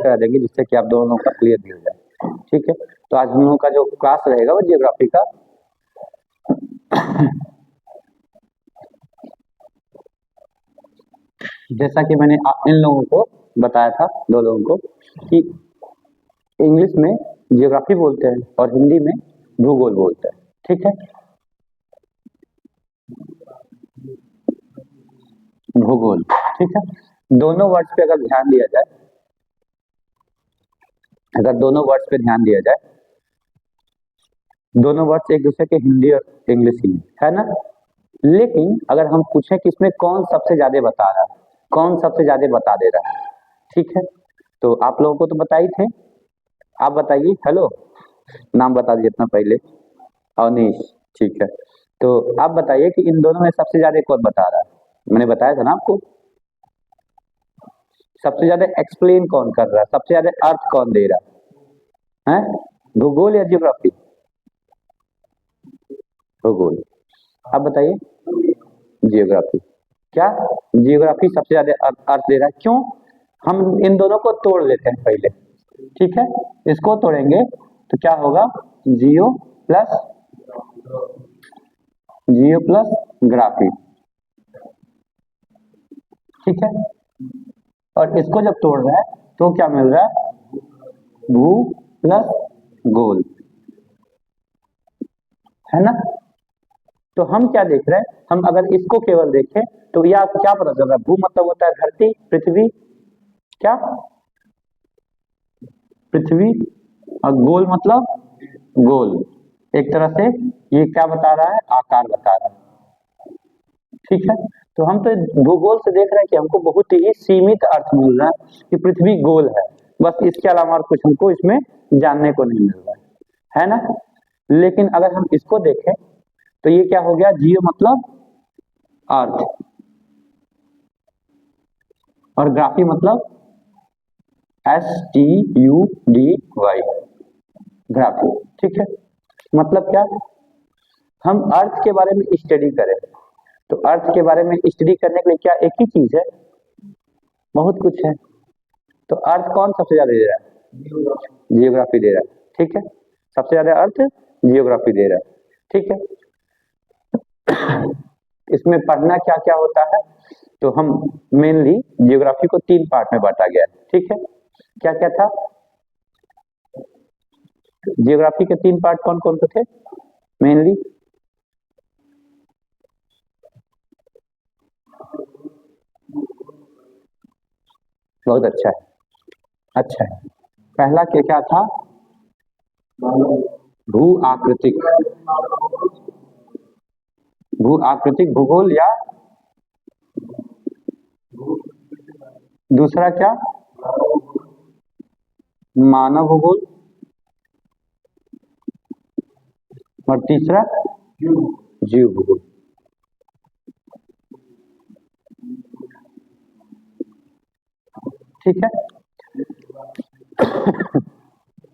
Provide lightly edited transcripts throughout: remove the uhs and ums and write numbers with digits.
करा देंगे जिससे कि आप दोनों का क्लियर भी हो जाए। ठीक है, तो आज हम लोगों का जो क्लास रहेगा वो जियोग्राफी का जैसा कि मैंने इन लोगों को बताया था, दो लोगों को, कि इंग्लिश में जियोग्राफी बोलते हैं और हिंदी में भूगोल बोलते हैं। ठीक है, भूगोल। ठीक है, दोनों वर्ड्स पे अगर ध्यान दिया जाए, अगर दोनों वर्ड्स पे ध्यान दिया जाए, दोनों वर्ड्स एक दूसरे के हिंदी और इंग्लिश ही है ना। लेकिन अगर हम पूछें कि इसमें कौन सबसे ज्यादा बता रहा है, कौन सबसे ज्यादा बता दे रहा है, ठीक है, तो आप लोगों को तो बता ही थे। आप बताइए, हेलो, नाम बता दीजिए अपना पहले। अवनीश, ठीक है, तो आप बताइए कि इन दोनों में सबसे ज्यादा कौन बता रहा है। मैंने बताया था ना आपको, सबसे ज्यादा एक्सप्लेन कौन कर रहा है, सबसे ज्यादा अर्थ कौन दे रहा है, भूगोल या जियोग्राफी? भूगोल। आप बताइए, जियोग्राफी। क्या जियोग्राफी सबसे ज्यादा अर्थ दे रहा है? क्यों? हम इन दोनों को तोड़ लेते हैं पहले। ठीक है, इसको तोड़ेंगे तो क्या होगा, जियो प्लस ग्राफी। ठीक है, और इसको जब तोड़ रहा है तो क्या मिल रहा है, भू प्लस गोल, है ना। तो हम क्या देख रहे हैं, हम अगर इसको केवल देखें तो यह क्या पता चल रहा है, भू मतलब होता है धरती, पृथ्वी, क्या पृथ्वी, और गोल मतलब गोल, एक तरह से ये क्या बता रहा है, आकार बता रहा है। ठीक है, तो हम तो भूगोल से देख रहे हैं कि हमको बहुत ही सीमित अर्थ मिल रहा है कि पृथ्वी गोल है, बस इसके अलावा और कुछ हमको इसमें जानने को नहीं मिल रहा है ना। लेकिन अगर हम इसको देखें तो ये क्या हो गया, जियो मतलब अर्थ, और ग्राफी मतलब STUDY, ग्राफी। ठीक है, मतलब क्या, हम अर्थ के बारे में स्टडी करें तो अर्थ के बारे में स्टडी करने के लिए क्या एक ही चीज है, बहुत कुछ है। तो अर्थ कौन सबसे ज्यादा दे रहा है, जियोग्राफी दे रहा है। ठीक है, सबसे ज्यादा अर्थ जियोग्राफी दे रहा है। ठीक है, इसमें पढ़ना क्या क्या होता है, तो हम मेनली जियोग्राफी को 3 पार्ट में बांटा गया है। ठीक है, क्या क्या था, जियोग्राफी के 3 पार्ट कौन कौन से थे मेनली? बहुत अच्छा है, अच्छा है। पहला क्या था, भू आकृतिक, भू आकृतिक भूगोल, या दूसरा क्या, मानव भूगोल, और तीसरा जीव भूगोल। ठीक है,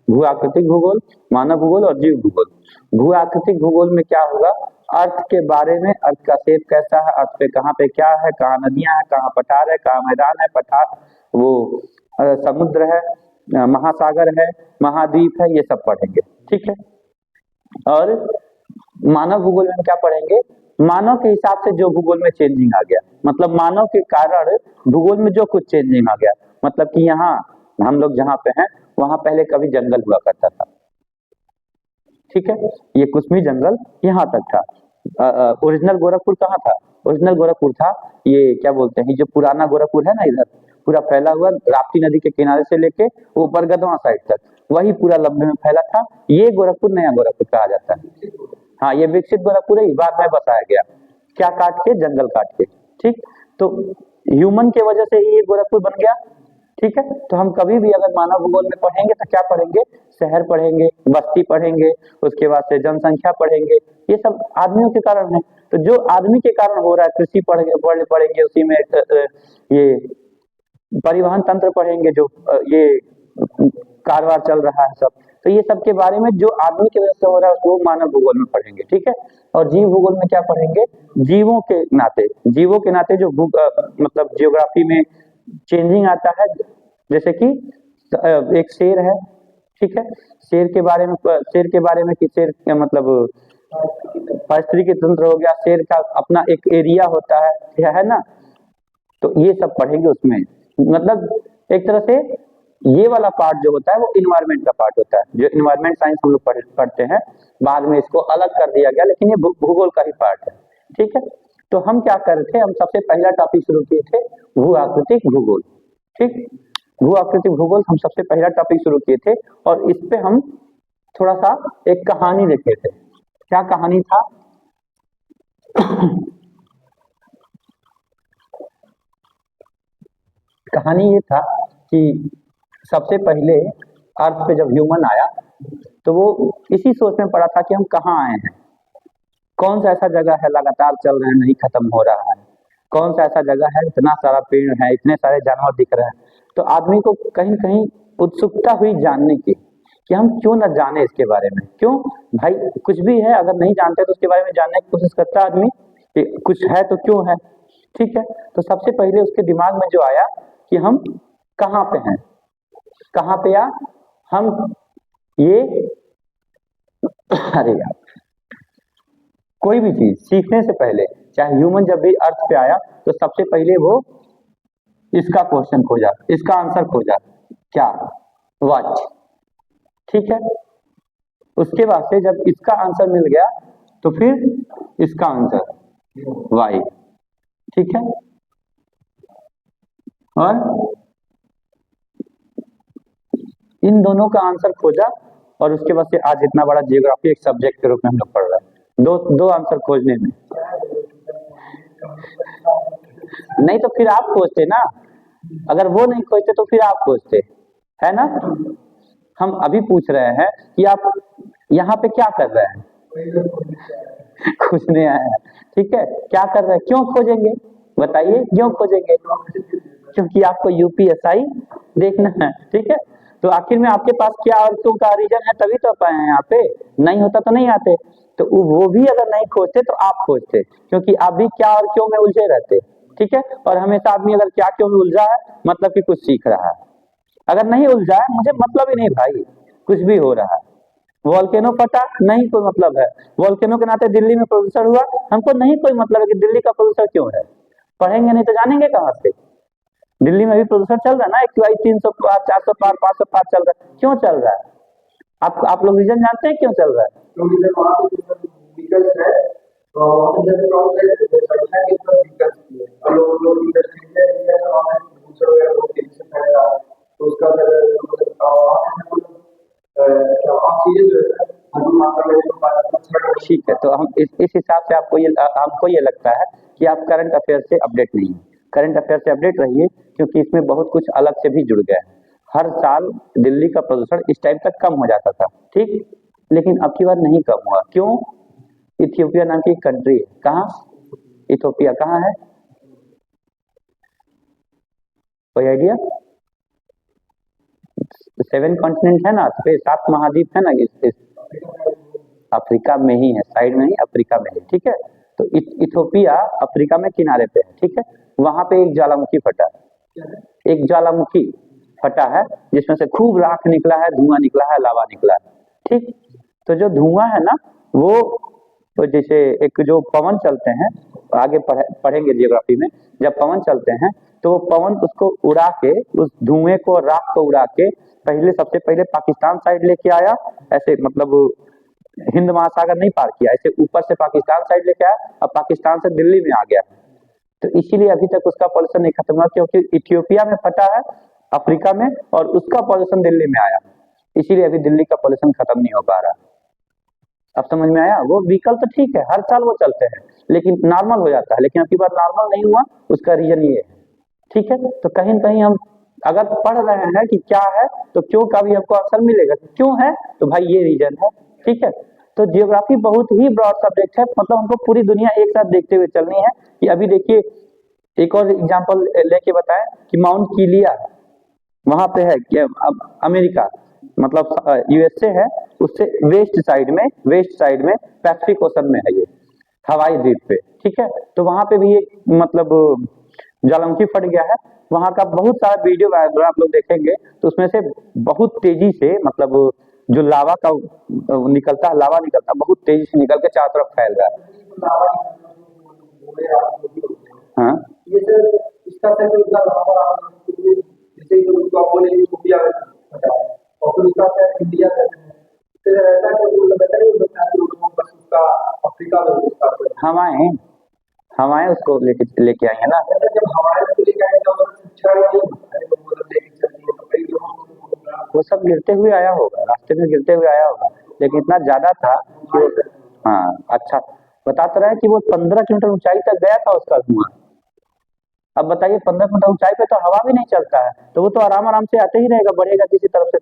भू आकृतिक भूगोल, मानव भूगोल और जीव भूगोल। भू आकृतिक भूगोल में क्या होगा, अर्थ के बारे में, अर्थ का शेप कैसा है, अर्थ पे क्या है, कहाँ नदियां हैं, कहाँ पठार है, कहाँ मैदान है, पठार वो समुद्र है, महासागर है, महाद्वीप है, ये सब पढ़ेंगे। ठीक है, और मानव भूगोल में हम क्या पढ़ेंगे, मानव के हिसाब से जो भूगोल में चेंजिंग आ गया, मतलब मानव के कारण भूगोल में जो कुछ चेंजिंग आ गया, मतलब कि यहाँ हम लोग जहाँ पे हैं वहां पहले कभी जंगल हुआ करता था। ठीक है, ये कुसमी जंगल यहाँ तक था। ओरिजिनल गोरखपुर कहाँ था, ओरिजिनल गोरखपुर था, ये क्या बोलते हैं, जो पुराना गोरखपुर है ना, इधर पूरा फैला हुआ राप्ती नदी के किनारे से लेके ऊपर गदवा साइड तक, वही पूरा लंबे में फैला था। ये गोरखपुर नया गोरखपुर कहा जाता है। हाँ, ये विकसित गोरखपुर है, बाद में बसाया गया, क्या काट के, जंगल काट के। ठीक, तो ह्यूमन के वजह से ही ये गोरखपुर बन गया। ठीक है, तो हम कभी भी अगर मानव भूगोल में पढ़ेंगे तो क्या पढ़ेंगे, शहर पढ़ेंगे, बस्ती पढ़ेंगे, उसके बाद से जनसंख्या पढ़ेंगे, ये सब आदमियों के कारण है। तो जो आदमी के कारण हो रहा है, कृषि पढ़ेंगे, उसी में ये परिवहन तंत्र पढ़ेंगे, जो ये कारोबार चल रहा है सब, तो ये सब के बारे में जो आदमी की वजह से हो रहा है उसको मानव भूगोल में पढ़ेंगे। ठीक है, और जीव भूगोल में क्या पढ़ेंगे, जीवों के नाते जो मतलब जियोग्राफी में चेंजिंग आता है, जैसे कि एक शेर है, ठीक है, शेर के बारे में कि शेर मतलब पारिस्थितिकी तंत्र हो गया, शेर का अपना एक एरिया होता है, क्या है ना, तो ये सब पढ़ेंगे उसमें। मतलब एक तरह से ये वाला पार्ट जो होता है वो इन्वायरमेंट का पार्ट होता है, जो इन्वायरमेंट साइंस हम लोग पढ़ते हैं, बाद में इसको अलग कर दिया गया, लेकिन ये भूगोल का ही पार्ट है, ठीक है। तो हम क्या कर रहे थे, हम सबसे पहला टॉपिक शुरू किए थे भू आकृतिक भूगोल, ठीक, भू आकृतिक भूगोल हम सबसे पहला टॉपिक शुरू किए थे, और इस पे हम थोड़ा सा एक कहानी देखे थे। क्या कहानी था? कहानी ये था कि सबसे पहले अर्थ पे जब ह्यूमन आया तो वो इसी सोच में पड़ा था कि हम कहाँ आए हैं, कौन सा ऐसा जगह है लगातार चल रहे हैं नहीं खत्म हो रहा है, कौन सा ऐसा जगह है इतना सारा पेड़ है, इतने सारे जानवर दिख रहे हैं। तो आदमी को कहीं कहीं उत्सुकता हुई जानने की कि हम क्यों न जाने इसके बारे में। क्यों भाई, कुछ भी है अगर नहीं जानते तो उसके बारे में जानने की कोशिश करता है आदमी कि कुछ है तो क्यों है, ठीक है। तो सबसे पहले उसके दिमाग में जो आया कि हम कहाँ पे हैं, कहाँ पे या हम ये अरे यार, कोई भी चीज सीखने से पहले, चाहे ह्यूमन जब भी अर्थ पे आया तो सबसे पहले वो इसका क्वेश्चन खोजा, इसका आंसर खोजा, क्या, व्हाट, ठीक है। उसके बाद से जब इसका आंसर मिल गया तो फिर इसका आंसर वाई, ठीक है। और इन दोनों का आंसर खोजा, और उसके बाद से आज इतना बड़ा जियोग्राफी एक सब्जेक्ट के रूप में हम लोग पढ़ रहे हैं, दो आंसर खोजने में। नहीं तो फिर आप खोजते ना, अगर वो नहीं खोजते तो फिर आप खोजते, है ना। हम अभी पूछ रहे हैं कि आप यहाँ पे क्या कर रहे हैं, खोजने आए हैं, ठीक है। क्या कर रहे हैं, क्यों खोजेंगे, बताइए क्यों खोजेंगे? क्योंकि आपको यूपीएसआई देखना है, ठीक है। तो आखिर में आपके पास क्या और क्यों का रीजन है, तभी तो पाए हैं यहाँ पे, नहीं होता तो नहीं आते। तो वो भी अगर नहीं खोजते तो आप खोजते, क्योंकि आप भी क्या और क्यों में उलझे रहते, ठीक है। और हमेशा आदमी अगर क्या क्यों में उलझा है मतलब कि कुछ सीख रहा है, अगर नहीं उलझा है मुझे मतलब ही नहीं भाई, कुछ भी हो रहा है। वोल्केनो फटा, नहीं कोई मतलब है, वोल्केनो के नाते दिल्ली में प्रदूषण हुआ, हमको नहीं कोई मतलब है कि दिल्ली का प्रदूषण क्यों है, पढ़ेंगे नहीं तो जानेंगे कहाँ से। दिल्ली में भी प्रदूषण चल रहा है ना, AQI 300 पार, 400 पार, 500 पार चल रहा है, क्यों चल रहा है? आप लोग रीजन जानते हैं क्यों चल रहा है? ठीक है, तो हम इस हिसाब से हमको ये लगता है कि आप करंट अफेयर से अपडेट नहीं है। करंट अफेयर से अपडेट रहिए, क्योंकि इसमें बहुत कुछ अलग से भी जुड़ गया है। हर साल दिल्ली का प्रदूषण इस टाइम तक कम हो जाता था, ठीक, लेकिन अब की बार नहीं कम हुआ। क्यों? इथियोपिया नाम की कंट्री है, कहाँ इथियोपिया कहाँ है, कोई आइडिया? 7 कॉन्टिनेंट है ना, तो 7 महाद्वीप है ना, इस अफ्रीका में ही है, साइड में ही अफ्रीका में है, ठीक है। तो इथियोपिया अफ्रीका में किनारे पे है, ठीक है। वहां पे एक ज्वालामुखी फटा है, एक ज्वालामुखी फटा है जिसमें से खूब राख निकला है, धुआं निकला है, लावा निकला है, ठीक। तो जो धुआं है ना वो तो जैसे एक जो पवन चलते हैं, आगे पढ़ेंगे जियोग्राफी में, जब पवन चलते हैं तो पवन उसको उड़ा के, उस धुएं को, राख को उड़ा के सबसे पहले पाकिस्तान साइड लेके आया, ऐसे मतलब हिंद महासागर नहीं पार किया, ऐसे ऊपर से पाकिस्तान साइड लेके आया, अब पाकिस्तान से दिल्ली में आ गया। तो इसीलिए अभी तक उसका पॉल्यूशन नहीं खत्म हुआ, क्योंकि इथियोपिया में फटा है अफ्रीका में, और उसका पॉल्यूशन दिल्ली में आया, इसीलिए अभी दिल्ली का पॉल्यूशन खत्म नहीं हो पा रहा। अब समझ में आया? वो व्हीकल तो ठीक है, हर साल वो चलते हैं, लेकिन नॉर्मल हो जाता है, लेकिन अब की बार नॉर्मल नहीं हुआ, उसका रीजन ये है, ठीक है। तो कहीं न कहीं हम अगर पढ़ रहे हैं कि क्या है, तो क्यों का भी हमको आंसर मिलेगा, क्यों है तो भाई ये रीजन है, ठीक है। तो जियोग्राफी बहुत ही ब्रॉड सब्जेक्ट है, मतलब हमको पूरी दुनिया एक साथ देखते हुए चलनी है। कि अभी देखिए एक और एग्जांपल लेके बताएं कि माउंट किलिया वहां पे है, अब अमेरिका मतलब यूएसए है, उससे वेस्ट साइड में पैसिफिक ओशन में है ये, हवाई द्वीप पे, ठीक है। तो वहां पे भी एक मतलब ज्वालामुखी फट गया है, वहां का बहुत सारा वीडियो अगर आप लोग देखेंगे तो उसमें से बहुत तेजी से मतलब जो लावा का निकलता है, लावा निकलता है, बहुत तेजी से निकल के चारों तरफ फैल रहा है। हाँ ये सर इसका सर जो इतना लंबा जैसे कि उसको आप बोले इंडिया और फिर उसका सर इंडिया फिर ऐसा कि बताइए बस उसका अफ्रीका में उसका हम आए उसको लेके आएंगे ना। जब हमारे को लेके आए तो शिक्षा नहीं मतलब लेके चलती है तो कई लोगों वो सब गिरते हुए आया होगा, रास्ते में गिरते हुए आया होगा, लेकिन इतना ज्यादा था कि हाँ अच्छा बता तो रहे कि वो 15 किलोमीटर ऊंचाई तक गया था उसका धुआं। अब बताइए 15 किलोमीटर ऊंचाई पे तो हवा भी नहीं चलता है, तो वो तो आराम आराम से आते ही रहेगा, बढ़ेगा किसी तरफ से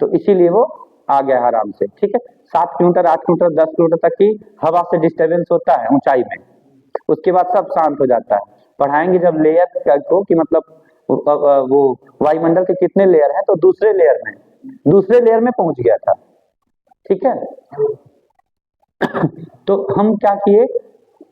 तो इसीलिए वो आ गया आराम से। ठीक है, 7 किलोमीटर 8 किलोमीटर 10 किलोमीटर तक की हवा से डिस्टर्बेंस होता है ऊंचाई में, उसके बाद सब शांत हो जाता है। पढ़ाएंगे जब लेयर को कि मतलब वो वायुमंडल के कितने लेयर हैं, तो दूसरे लेयर में पहुंच गया था। ठीक है तो हम क्या किए,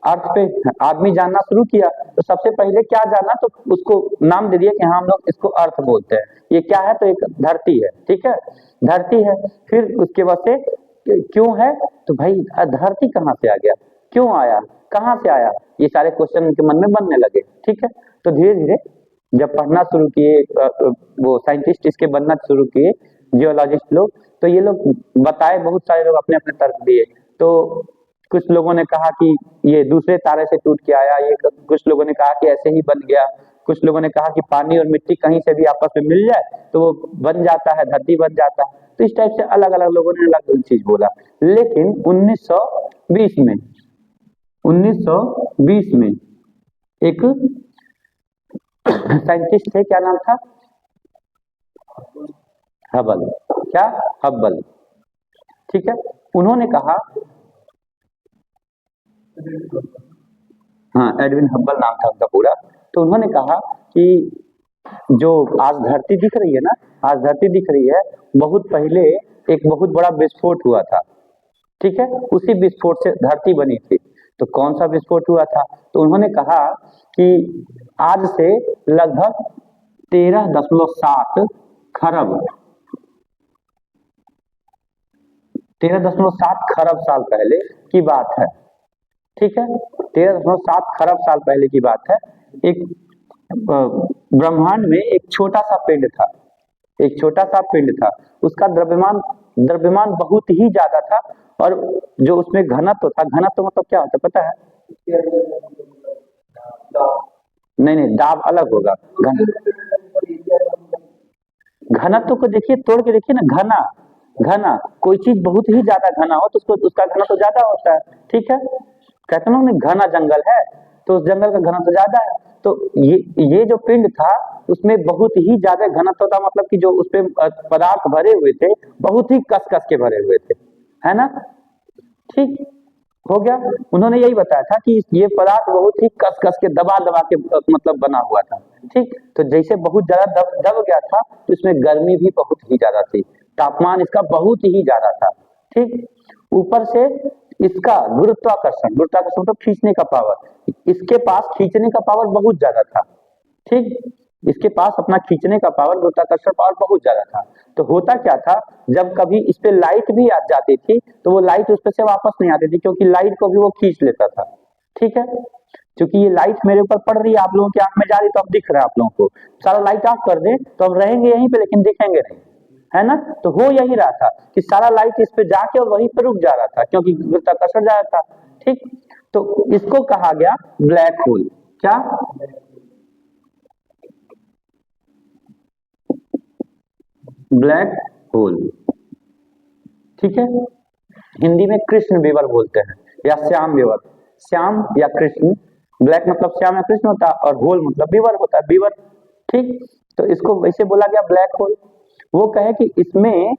अर्थ पे आदमी जानना शुरू किया, तो सबसे पहले क्या जाना, तो उसको नाम दे दिया कि हाँ हम लोग इसको अर्थ बोलते हैं। ये क्या है, तो एक धरती है। ठीक है, धरती है। फिर उसके बाद से क्यों है, तो भाई धरती कहाँ से आ गया, क्यों आया, कहाँ से आया, ये सारे क्वेश्चन उनके मन में बनने लगे। ठीक है, तो धीरे धीरे जब पढ़ना शुरू किए, वो साइंटिस्ट इसके बनना शुरू किए, जियोलॉजिस्ट लोग, तो ये लोग बताए, बहुत सारे लोग अपने अपने तर्क दिए। तो कुछ लोगों ने कहा कि ये दूसरे तारे से टूट के आया, ये कुछ लोगों ने कहा कि ऐसे ही बन गया, कुछ लोगों ने कहा कि पानी और मिट्टी कहीं से भी आपस में मिल जाए तो वो बन जाता है, धरती बन जाता है। तो इस टाइप से अलग अलग लोगों ने अलग अलग चीज बोला। लेकिन 1920 में एक साइंटिस्ट थे, क्या नाम था, हबल। क्या, हब्बल। ठीक है, उन्होंने कहा, हाँ एडविन हब्बल नाम था उनका पूरा। तो उन्होंने कहा कि जो आज धरती दिख रही है ना, आज धरती दिख रही है, बहुत पहले एक बहुत बड़ा विस्फोट हुआ था। ठीक है, उसी विस्फोट से धरती बनी थी। तो कौन सा विस्फोट हुआ था, तो उन्होंने कहा कि आज से लगभग 13.7 खरब 13.7 खरब साल पहले की बात है। ठीक है, 13.7 खरब साल पहले की बात है। एक ब्रह्मांड में एक छोटा सा पिंड था, एक छोटा सा पिंड था, उसका द्रव्यमान बहुत ही ज्यादा था, और जो उसमें घनत्व था, घनत्व मतलब क्या होता है पता है? नहीं, दाब अलग होगा। घनत्व को देखिए, तोड़ के देखिए ना, घना कोई चीज बहुत ही ज्यादा घना हो तो उसका घनत्व ज्यादा होता है। ठीक है, कहते ना घना जंगल है तो उस जंगल का घनत्व ज्यादा है। तो ये जो पिंड था उसमें बहुत ही ज्यादा घनत्व था, मतलब कि जो उसपे पदार्थ भरे हुए थे बहुत ही कस कस के भरे हुए थे, है ना। ठीक हो गया, उन्होंने यही बताया था कि ये पदार्थ बहुत ही कस कस के दबा दबा के मतलब बना हुआ था। ठीक, तो जैसे बहुत ज्यादा दब गया था तो इसमें गर्मी भी बहुत ही ज्यादा थी, तापमान इसका बहुत ही ज्यादा था। ठीक, ऊपर से इसका गुरुत्वाकर्षण तो खींचने का पावर, इसके पास खींचने का पावर बहुत ज्यादा था। ठीक, इसके पास अपना खींचने का पावर, गुरुत्वाकर्षण पावर बहुत ज्यादा था। तो होता क्या था, जब कभी इस पे लाइट भी आ जाती थी तो वो लाइट उस पे से वापस नहीं आती थी, क्योंकि लाइट को भी वो खींच लेता था। ठीक है, क्योंकि ये लाइट मेरे ऊपर पड़ रही है, आप लोगों की आंख में जा रही, तो अब दिख रहा है आप लोगों को, सारा लाइट ऑफ कर दे तो हम रहेंगे यहीं पे लेकिन दिखेंगे नहीं, है ना। तो हो यही रहा था कि सारा लाइट इस पे जाके और वहीं पे रुक जा रहा था, क्योंकि गुरुत्वाकर्षण जा रहा था। ठीक, तो इसको कहा गया ब्लैक होल। क्या, ब्लैक होल। ठीक है, हिंदी में कृष्ण विवर बोलते हैं या श्याम विवर, श्याम या कृष्ण, ब्लैक मतलब श्याम या कृष्ण होता है, और होल मतलब विवर होता है, विवर। ठीक, तो इसको वैसे बोला गया ब्लैक होल। वो कहे कि इसमें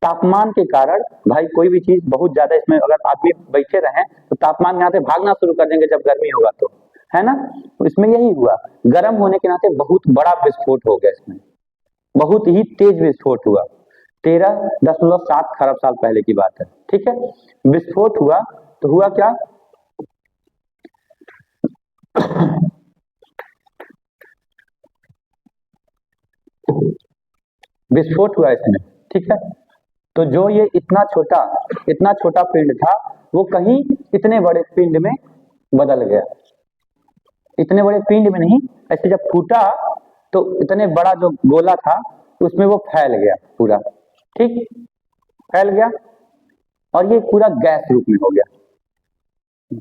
तापमान के कारण, भाई कोई भी चीज बहुत ज्यादा इसमें अगर आदमी बैठे रहे तो तापमान यहाँ से भागना शुरू कर देंगे जब गर्मी होगा तो, है ना। तो इसमें यही हुआ, गर्म होने के नाते बहुत बड़ा विस्फोट हो गया, इसमें बहुत ही तेज विस्फोट हुआ। 13.7 खरब साल पहले की बात है। ठीक है, विस्फोट हुआ तो हुआ क्या, विस्फोट हुआ इसमें, ठीक है। तो जो ये इतना छोटा पिंड था वो कहीं इतने बड़े पिंड में बदल गया। इतने बड़े पिंड में नहीं, ऐसे जब फूटा तो इतने बड़ा जो गोला था उसमें वो फैल गया पूरा, ठीक, फैल गया और ये पूरा गैस रूप में हो गया।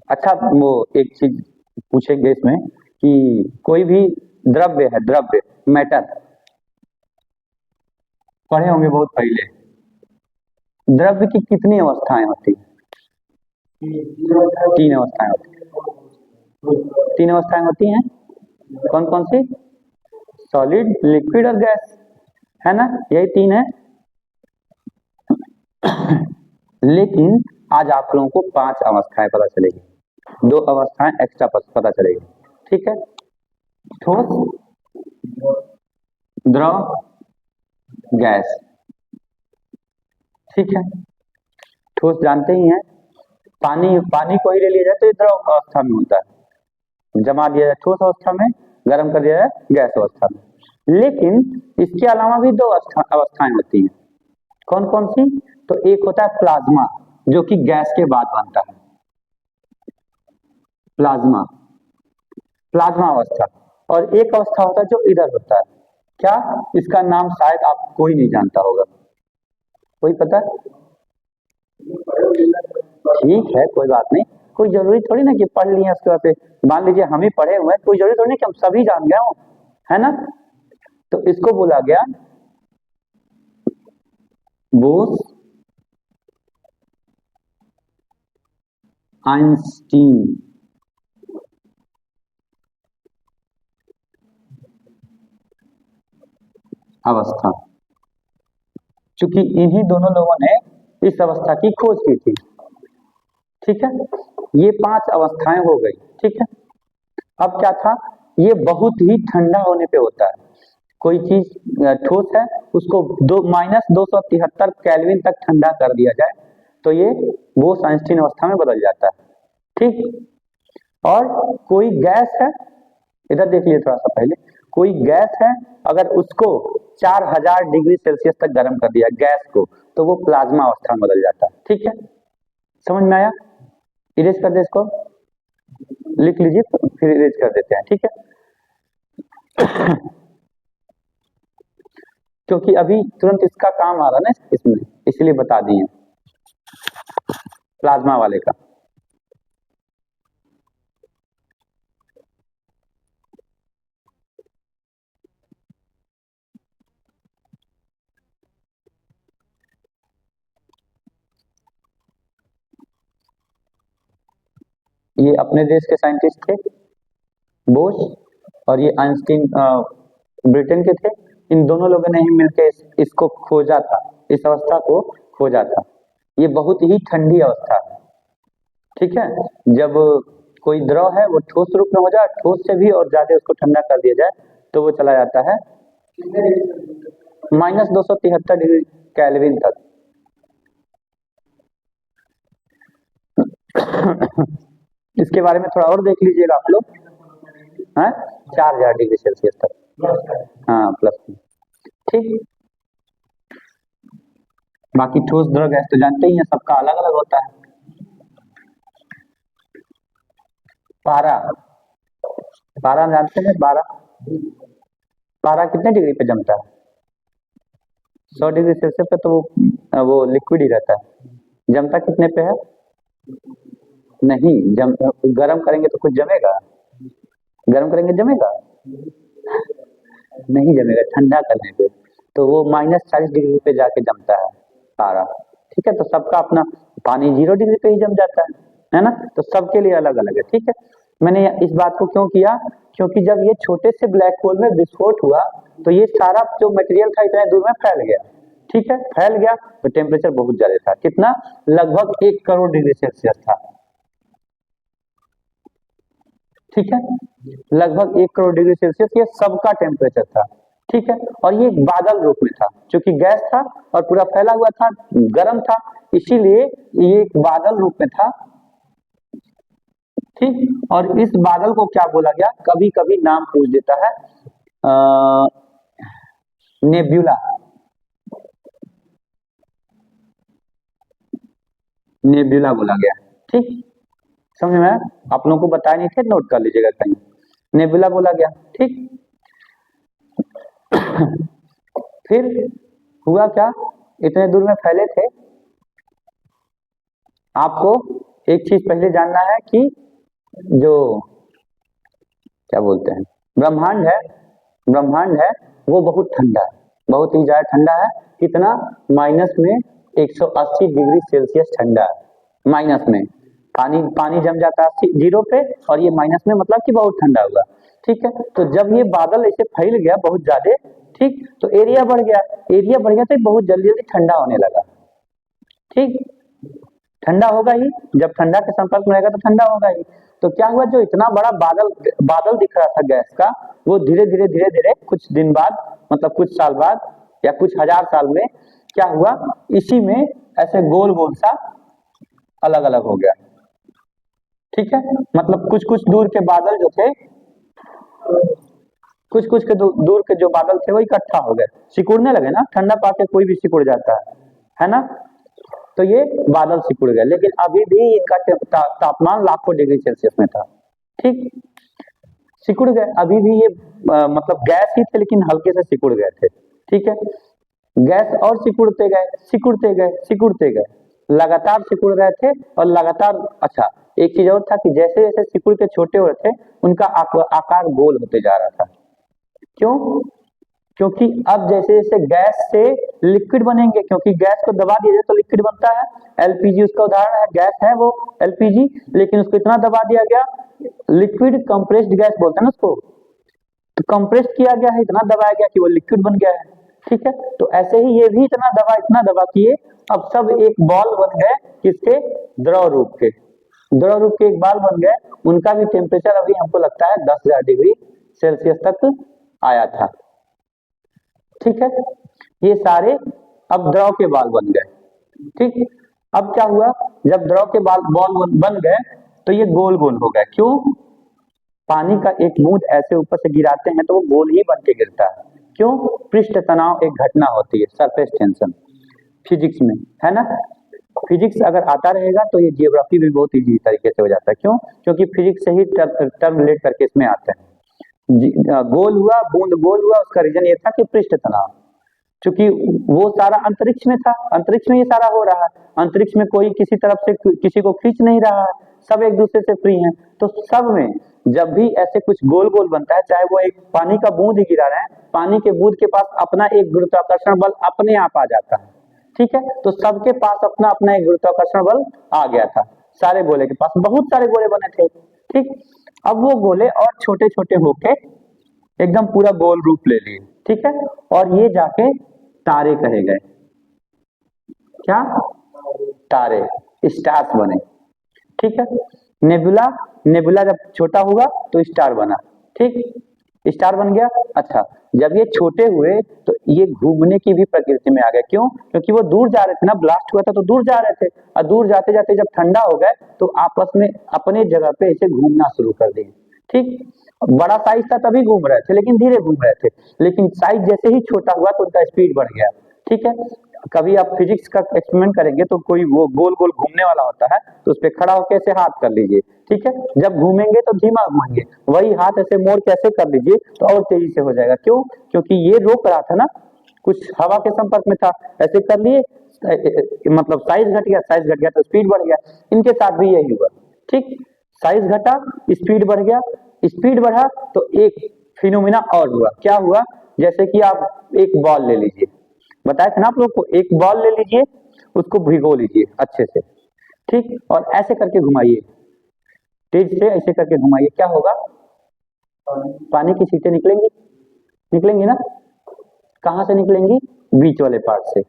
अच्छा, वो एक चीज पूछेंगे इसमें कि कोई भी द्रव्य है, द्रव्य मैटर, पढ़े होंगे बहुत पहले, द्रव्य की कितनी अवस्थाएं होती हैं? तीन अवस्थाएं होती हैं। तीन अवस्थाएं होती हैं, कौन कौन सी? सॉलिड, लिक्विड और गैस, है ना, यही तीन है। लेकिन आज आप लोगों को 5 अवस्थाएं पता चलेगी, 2 अवस्थाएं एक्स्ट्रा पता चलेगी, ठीक है। ठोस, द्रव, गैस, ठीक है। ठोस जानते ही हैं, पानी को ही ले लिया जाए तो ये द्रव अवस्था में होता है, जमा दिया जाए ठोस अवस्था में, गर्म कर दिया जाए गैस अवस्था में। लेकिन इसके अलावा भी 2 अवस्थाएं होती हैं, कौन कौन सी? तो एक होता है प्लाज्मा, जो कि गैस के बाद बनता है, प्लाज्मा, प्लाज्मा अवस्था। और एक अवस्था होता है जो इधर होता है, क्या? इसका नाम शायद आप कोई नहीं जानता होगा, कोई पता है? ठीक है, कोई बात नहीं, कोई जरूरी थोड़ी ना कि पढ़ लिए उसके बाद से, मान लीजिए हम ही पढ़े हुए हैं, कोई जरूरी थोड़ी नहीं कि हम सभी जान गए हो, है ना। तो इसको बोला गया बोस आइंस्टीन अवस्था, क्योंकि इन्हीं दोनों लोगों ने इस अवस्था की खोज की थी, ठीक है। ये 5 अवस्थाएं हो गई, ठीक है। अब क्या था, ये बहुत ही ठंडा होने पे होता है। कोई चीज ठोस है, उसको -273 केल्विन तक ठंडा कर दिया जाए तो ये बोस आइंस्टीन अवस्था में बदल जाता है, ठीक। और कोई गैस है, इधर देख लिए थोड़ा सा पहले, कोई गैस है, अगर उसको 4000 डिग्री सेल्सियस तक गर्म कर दिया गैस को, तो वो प्लाज्मा अवस्था में बदल जाता है, ठीक है। समझ में आया? इरेज कर दे इसको, लिख लीजिए फिर इरेज कर देते हैं, ठीक है। क्योंकि अभी तुरंत इसका काम आ रहा ना इसमें, इसलिए बता दिए प्लाज्मा वाले का। ये अपने देश के साइंटिस्ट थे बोस, और ये आइंस्टीन ब्रिटेन के थे। इन दोनों लोगों ने ही मिलकर इसको खोजा था, इस अवस्था को खोजा था। ये बहुत ही ठंडी अवस्था है, ठीक है। जब कोई द्रव है वो ठोस रूप में हो जाए, ठोस से भी और ज्यादा उसको ठंडा कर दिया जाए तो वो चला जाता है -273 डिग्री केल्विन तक। इसके बारे में थोड़ा और देख लीजिएगा आप लोग, हाँ, 4000 डिग्री सेल्सियस तक, हाँ प्लस, ठीक। बाकी ठोस द्रव गैस तो जानते ही हैं, सबका अलग अलग होता है। पारा, पारा जानते हैं? पारा कितने डिग्री पे जमता है? 100 डिग्री सेल्सियस पे तो वो लिक्विड ही रहता है। जमता कितने पे है? नहीं, गरम करेंगे तो कुछ जमेगा? गरम करेंगे जमेगा? नहीं जमेगा, ठंडा करने पे तो वो -40 डिग्री पे जाके जमता है पारा, ठीक है। तो सबका अपना, पानी 0 डिग्री पे ही जम जाता है ना। तो सबके लिए अलग अलग है, ठीक है। मैंने इस बात को क्यों किया, क्योंकि जब ये छोटे से ब्लैक होल में विस्फोट हुआ तो ये सारा जो मटेरियल था इतने दूर में फैल गया, ठीक है। फैल गया तो टेम्परेचर बहुत ज्यादा था, कितना? लगभग 1 करोड़ डिग्री सेल्सियस था, ठीक है। लगभग 1 करोड़ डिग्री सेल्सियस ये सबका टेम्परेचर था, ठीक है। और ये बादल रूप में था, क्योंकि गैस था और पूरा फैला हुआ था, गर्म था, इसीलिए ये एक बादल रूप में था, ठीक। और इस बादल को क्या बोला गया, कभी कभी नाम पूछ देता है नेब्यूला, नेब्यूला बोला गया। ठीक, समझ में आया? आप लोगों को बताया नहीं थे, नोट कर लीजिएगा कहीं। नेबुला बोला गया। ठीक फिर हुआ क्या, इतने दूर में फैले थे। आपको एक चीज पहले जानना है कि जो क्या बोलते हैं ब्रह्मांड है, ब्रह्मांड है वो बहुत ठंडा है, बहुत ही ज्यादा ठंडा है। कितना? माइनस में 180 डिग्री सेल्सियस ठंडा है। माइनस में पानी जम जाता है जीरो पे, और ये माइनस में मतलब कि बहुत ठंडा हुआ। ठीक है, तो जब ये बादल ऐसे फैल गया बहुत ज्यादा, ठीक, तो एरिया बढ़ गया, एरिया बढ़ गया तो बहुत जल्दी जल्दी ठंडा होने लगा। ठीक, ठंडा होगा ही, जब ठंडा के संपर्क में रहेगा तो ठंडा होगा ही। तो क्या हुआ, जो इतना बड़ा बादल दिख रहा था गैस का, वो धीरे धीरे कुछ दिन बाद, मतलब कुछ साल बाद या कुछ हजार साल में क्या हुआ, इसी में ऐसे गोल गोल सा अलग अलग हो गया। ठीक है, मतलब कुछ कुछ दूर के बादल जो थे, कुछ कुछ के दूर के जो बादल थे वो इकट्ठा हो गए, सिकुड़ने लगे ना, ठंडा पाके कोई भी सिकुड़ जाता है ना। तो ये बादल सिकुड़ गए, लेकिन अभी भी इनका तापमान लाखों डिग्री सेल्सियस में था। ठीक, सिकुड़ गए, अभी भी ये मतलब गैस ही थे लेकिन हल्के से सिकुड़ गए थे। ठीक है, गैस और सिकुड़ते गए सिकुड़ते गए सिकुड़ते गए, लगातार सिकुड़ रहे थे और लगातार। अच्छा, एक चीज और था कि जैसे जैसे सिकुड़ के छोटे हो रहे थे, उनका आकार गोल होते जा रहा था। क्यों? क्योंकि अब जैसे जैसे गैस से लिक्विड बनेंगे, क्योंकि गैस को दबा दिया जाए तो लिक्विड बनता है। एलपीजी उसका उदाहरण है, गैस है वो एलपीजी, लेकिन उसको इतना दबा दिया गया, लिक्विड कंप्रेस्ड गैस बोलते हैं ना उसको, तो कंप्रेस किया गया है, इतना दबाया गया कि वो लिक्विड बन गया है। ठीक है, तो ऐसे ही ये भी इतना दबा किए, अब सब एक बॉल बन गए, किसके? द्रव रूप के, द्रव रूप के एक बॉल बन गए। उनका भी टेम्परेचर अभी हमको लगता है 10,000 डिग्री सेल्सियस तक आया था। ठीक है, ये सारे अब द्रव के बॉल बन गए। ठीक, अब क्या हुआ, जब द्रव के बॉल बन गए तो ये गोल गोल हो गए। क्यों? पानी का एक बूंद ऐसे ऊपर से गिराते हैं तो वो गोल ही बन के गिरता है। क्यों? पृष्ठ तनाव एक घटना होती है, सरफेस टेंशन, फिजिक्स में है ना। फिजिक्स अगर आता रहेगा तो ये जियोग्राफी भी बहुत इजी तरीके से हो जाता है। क्यों? क्योंकि फिजिक्स से ही टर्म रिलेट करके इसमें आते हैं। गोल हुआ, बूंद गोल हुआ, उसका रीजन ये था कि पृष्ठ तनाव, क्योंकि वो सारा अंतरिक्ष में था, अंतरिक्ष में ये सारा हो रहा है, अंतरिक्ष में कोई किसी तरफ से किसी को खींच नहीं रहा है, सब एक दूसरे से फ्री हैं। तो सब में जब भी ऐसे कुछ गोल गोल बनता है, चाहे वो एक पानी का बूंद ही गिरा रहे हैं, पानी के बूंद के पास अपना एक गुरुत्वाकर्षण बल अपने आप आ जाता है। ठीक है, तो सबके पास अपना अपना एक गुरुत्वाकर्षण बल आ गया था, सारे गोले के पास, बहुत सारे गोले बने थे। ठीक, अब वो गोले और छोटे छोटे होके एकदम पूरा गोल रूप ले लिए। ठीक है, और ये जाके तारे कहे गए। क्या? तारे, स्टार्स बने। ठीक है, नेबुला, नेबुला जब छोटा हुआ तो स्टार बना। ठीक, स्टार बन गया। अच्छा, जब ये छोटे हुए तो ये घूमने की भी प्रकृति में आ गए। क्यों? क्योंकि वो दूर जा रहे थे ना, ब्लास्ट हुआ था तो दूर जा रहे थे, और दूर जाते जाते जब ठंडा हो गए तो आपस में अपने जगह पे ऐसे घूमना शुरू कर दिए। ठीक, बड़ा साइज था तभी घूम रहे थे, लेकिन धीरे घूम रहे थे, लेकिन साइज जैसे ही छोटा हुआ तो उनका स्पीड बढ़ गया। ठीक है, कभी आप फिजिक्स का एक्सपेरिमेंट करेंगे तो कोई वो गोल गोल घूमने वाला होता है, तो उस पर खड़ा होकर ऐसे हाथ कर लीजिए। ठीक है, जब घूमेंगे तो धीमा घूमेंगे, वही हाथ ऐसे मोड़ कैसे कर लीजिए तो और तेजी से हो जाएगा। क्यों? क्योंकि ये रोक रहा था ना, कुछ हवा के संपर्क में था, ऐसे कर लिए, मतलब साइज घट गया, साइज घट गया तो स्पीड बढ़ गया। इनके साथ भी यही हुआ। ठीक, साइज घटा, स्पीड बढ़ गया, स्पीड बढ़ा तो एक फिनोमिना और हुआ। क्या हुआ? जैसे कि आप एक बॉल ले लीजिए, बताया था ना आप लोग को, एक बॉल ले लीजिए, उसको भिगो लीजिए अच्छे से। ठीक, और ऐसे करके घुमाइए, तेज से ऐसे करके घुमाइए, क्या होगा? पानी की छींटे निकलेंगी, निकलेंगी ना। कहां से निकलेंगी? बीच वाले पार्ट से,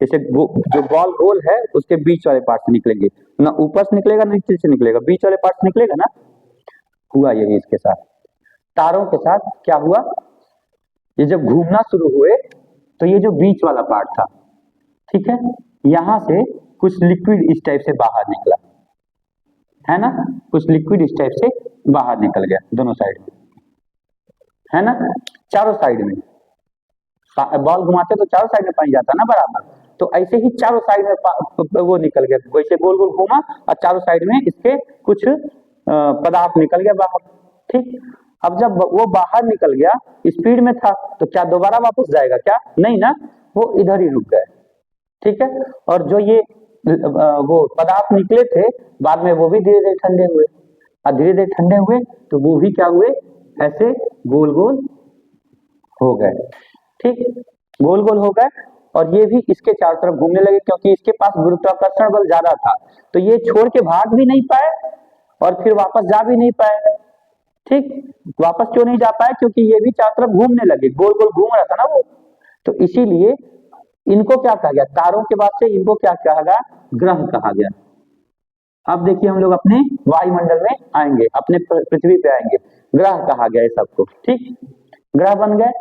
जैसे जो बॉल गोल है उसके बीच वाले पार्ट से निकलेंगे ना, ऊपर से निकलेगा ना नीचे से निकलेगा, बीच वाले पार्ट से निकलेगा ना। हुआ यही इसके साथ, तारों के साथ क्या हुआ, ये जब घूमना शुरू हुए तो ये जो बीच वाला पार्ट था, ठीक है, यहां से कुछ लिक्विड इस टाइप से बाहर निकला, है ना, कुछ लिक्विड इस टाइप से बाहर निकल गया दोनों साइड में, है ना, चारों साइड में। बॉल घुमाते तो चारों साइड में पानी जाता ना बराबर, तो ऐसे ही चारों साइड में वो निकल गया, वैसे गोल गोल घूमा और चारों साइड में इसके कुछ पदार्थ निकल गया बाहर। ठीक, अब जब वो बाहर निकल गया, स्पीड में था, तो क्या दोबारा वापस जाएगा क्या? नहीं ना, वो इधर ही रुक गए। ठीक है, और जो ये वो पदार्थ निकले थे बाद में वो भी धीरे धीरे ठंडे हुए, और धीरे धीरे ठंडे हुए तो वो भी क्या हुए, ऐसे गोल गोल हो गए। ठीक, गोल गोल हो गए और ये भी इसके चारों तरफ घूमने लगे, क्योंकि इसके पास गुरुत्वाकर्षण बल ज्यादा था, तो ये छोड़ के भाग भी नहीं पाए और फिर वापस जा भी नहीं पाए। ठीक, वापस क्यों नहीं जा पाए? क्योंकि ये भी चारों तरफ घूमने लगे, गोल गोल घूम रहा था ना वो, तो इसीलिए इनको क्या कहा गया, तारों के बाद से इनको क्या कहा गया, ग्रह कहा गया। अब देखिए हम लोग अपने वायुमंडल में आएंगे, अपने पृथ्वी पे आएंगे, ग्रह कहा गया है सबको। ठीक, ग्रह बन गए,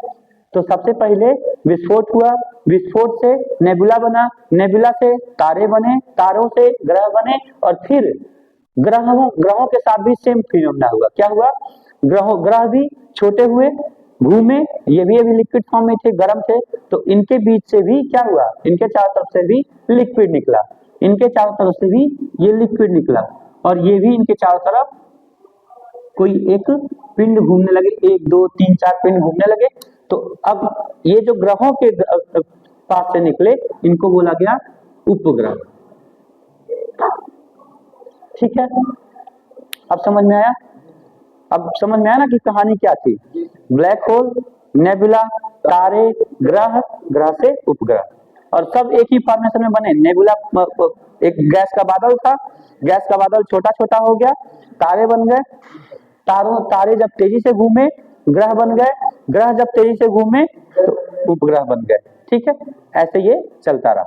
तो सबसे पहले विस्फोट हुआ, विस्फोट से नेबुला बना, नेबुला से तारे बने, तारों से ग्रह बने, और फिर ग्रहों के साथ भी सेम फिनोमेना हुआ। क्या हुआ? ग्रह भी छोटे हुए, घूमे, ये भी अभी लिक्विड फॉर्म में थे, गर्म थे, तो इनके बीच से भी क्या हुआ, इनके चारों तरफ से भी लिक्विड निकला, इनके चारों तरफ से भी ये लिक्विड निकला, और ये भी इनके चारों तरफ कोई एक पिंड घूमने लगे, 1 2 3 4 पिंड घूमने लगे। तो अब ये जो ग्रहों के पास से निकले, इनको बोला गया उपग्रह। ठीक है, अब समझ में आया? अब समझ में आया ना कि कहानी क्या थी? ब्लैक होल, नेबुला, तारे, ग्रह, ग्रह से उपग्रह, और सब एक ही फॉर्मेशन में बने। नेबुला एक गैस का बादल था, गैस का बादल छोटा छोटा हो गया, तारे बन गए, तारे जब तेजी से घूमे ग्रह बन गए, ग्रह जब तेजी से घूमे तो उपग्रह बन गए। ठीक है, ऐसे ये चलता रहा,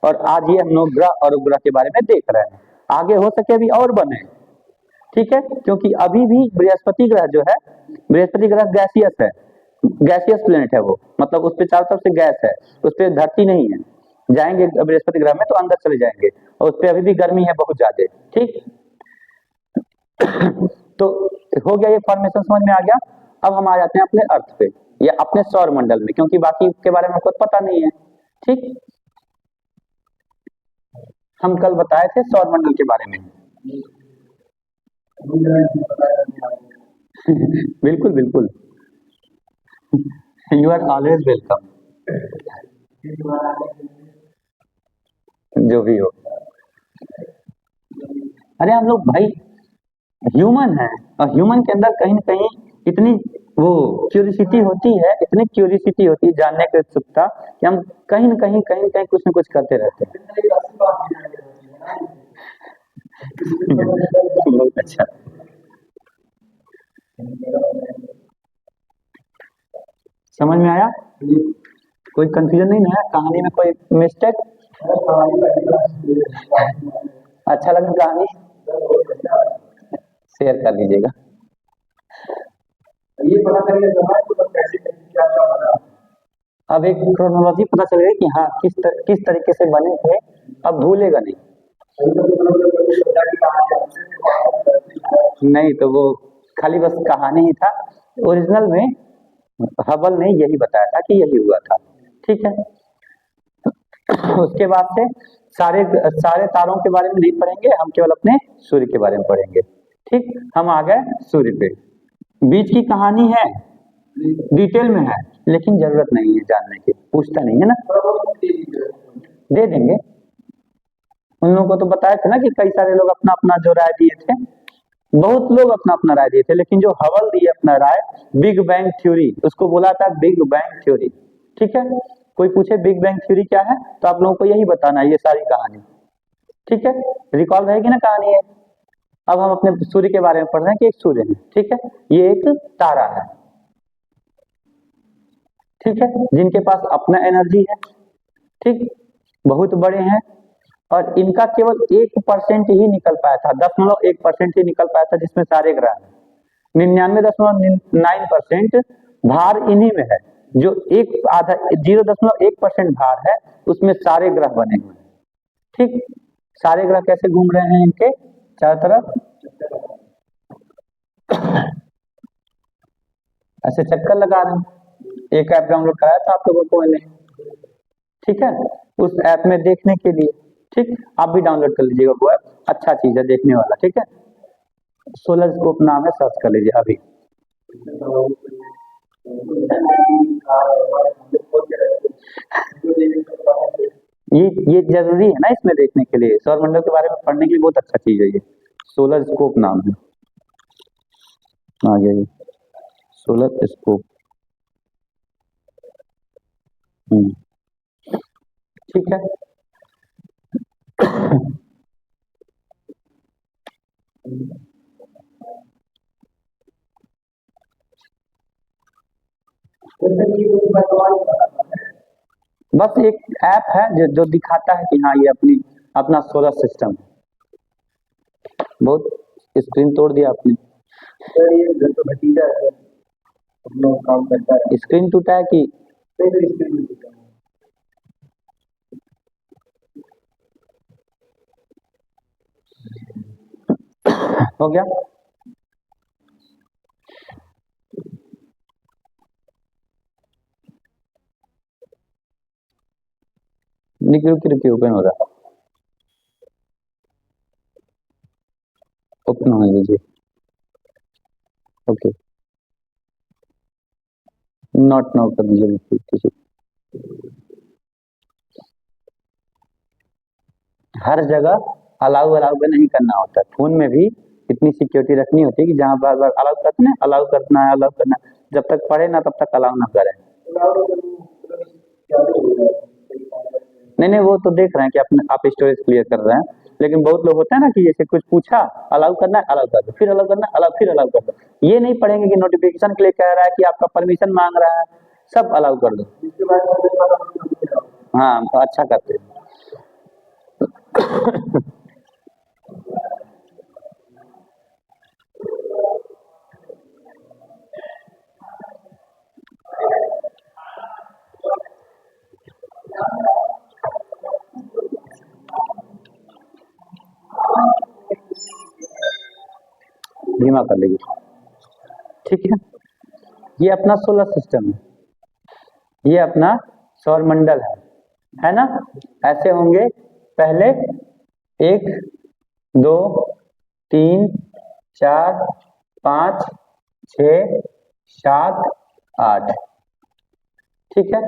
और आज ये हम लोग ग्रह और उपग्रह के बारे में देख रहे हैं। आगे हो सके अभी और बने। ठीक है, क्योंकि अभी भी बृहस्पति ग्रह जो है, बृहस्पति ग्रह गैसियस है, गैसियस प्लेनेट है वो, मतलब उस पे चारों तरफ से गैस है, उस पे धरती नहीं है। जाएंगे बृहस्पति ग्रह में तो अंदर चले जाएंगे, और उस पे अभी भी गर्मी है बहुत ज्यादा। ठीक तो हो गया, ये फॉर्मेशन समझ में आ गया। अब हम आ जाते हैं अपने अर्थ पे या अपने सौर मंडल में, क्योंकि बाकी के बारे में कुछ पता नहीं है। ठीक, हम कल बताए थे सौर मंडल के बारे में। बिल्कुल बिल्कुल, यू आर ऑलवेज वेलकम, जो भी हो। अरे हम लोग भाई ह्यूमन है, और ह्यूमन के अंदर कहीं न कहीं इतनी वो क्यूरियोसिटी होती है, इतनी क्यूरियोसिटी होती है, जानने की उत्सुकता, कि हम कहीं न कहीं कुछ न कुछ करते रहते हैं। बहुत अच्छा, समझ में आया? कोई कंफ्यूजन नहीं है कहानी में, कोई मिस्टेक? अच्छा लगा कहानी? शेयर कर लीजिएगा। ये पता करिए तो कैसे क्या बना, अब एक क्रोनोलॉजी पता चलेगा कि हाँ किस तरीके से बने थे, अब भूलेगा नहीं। नहीं तो वो खाली बस कहानी ही था, ओरिजिनल में हबल ने यही बताया था कि यही हुआ था। ठीक है, उसके बाद से सारे तारों के बारे में नहीं पढ़ेंगे, हम केवल अपने सूर्य के बारे में पढ़ेंगे। ठीक, हम आ गए सूर्य पे। बीच की कहानी है, डिटेल में है, लेकिन जरूरत नहीं है जानने की, पूछता नहीं है ना, दे देंगे। उन लोगों को तो बताया था ना कि कई सारे लोग अपना अपना जो राय दिए थे, बहुत लोग अपना अपना राय दिए थे, लेकिन जो हबल दिए अपना राय बिग बैंग थ्योरी, उसको बोला था बिग बैंग थ्योरी। ठीक है, कोई पूछे बिग बैंग थ्योरी क्या है तो आप लोगों को यही बताना है, ये सारी कहानी। ठीक है, रिकॉल रहेगी ना कहानी है। अब हम अपने सूर्य के बारे में पढ़ रहे हैं कि एक सूर्य है। ठीक है, ये एक तारा है। ठीक है, जिनके पास अपना एनर्जी है। ठीक, बहुत बड़े हैं, और इनका केवल 1% ही निकल पाया था, 0.1% ही निकल पाया था, जिसमें सारे ग्रह हैं। 99.9% भार इन्हीं में है, जो 0.1% भार है, उसमें सारे ग्रह बने हुए हैं। ठीक, सारे ग्रह कैसे घूम रहे हैं इनके चारों तरफ, ऐसे चक्कर लगा रहे हैं। एक ऐप डाउनलोड कराया था आप लोगों को मैंने, ठीक है, उस ऐप में देखने के लिए, ठीक, आप भी डाउनलोड कर लीजिएगा वो ऐप, अच्छा चीज है देखने वाला, ठीक है, सोलर स्कोप नाम है, सर्च कर लीजिए अभी। ये जरूरी है ना इसमें देखने के लिए, सौरमंडल के बारे में पढ़ने के लिए बहुत अच्छा चीज है ये, सोलर स्कोप नाम है, आ गया ये सोलर स्कोप। ठीक है, बस एक ऐप है जो दिखाता है कि हाँ ये अपना सोलर सिस्टम, बहुत स्क्रीन तोड़ दिया आपने। सर ये घर तो भतीजा है, अपना काम करता है। स्क्रीन टूटा है कि नहीं स्क्रीन नहीं टूटा। हो गया, रुकिए ओपन हो रहा है, ओपन होने दीजिए, ओके, नॉट नाउ कर दीजिए किसी, हर जगह अलाउ पे नहीं करना होता, फोन में भी इतनी सिक्योरिटी रखनी होती है कि जहाँ बार बार अलाउ करते हैं, अलाउ करना है, जब तक पढ़े ना तब तक अलाउ ना करें। नहीं वो तो देख रहे हैं कि आप स्टोरेज क्लियर कर रहे हैं, लेकिन बहुत लोग होते हैं ना कि जैसे कुछ पूछा, अलाउ करना है, अलाउ कर दो, फिर अलाउ करना है, अलाउ फिर अलाउ कर दो, ये नहीं पढ़ेंगे कि नोटिफिकेशन के लिए कह रहा है कि आपका परमिशन मांग रहा है, सब अलाउ कर दो। हाँ अच्छा करते हैं। धीमा कर लीजिए, ठीक है, ये अपना सोलर सिस्टम है, ये अपना सौर मंडल है ना, ऐसे होंगे पहले 1 2 3 4 5 6 7 8, ठीक है,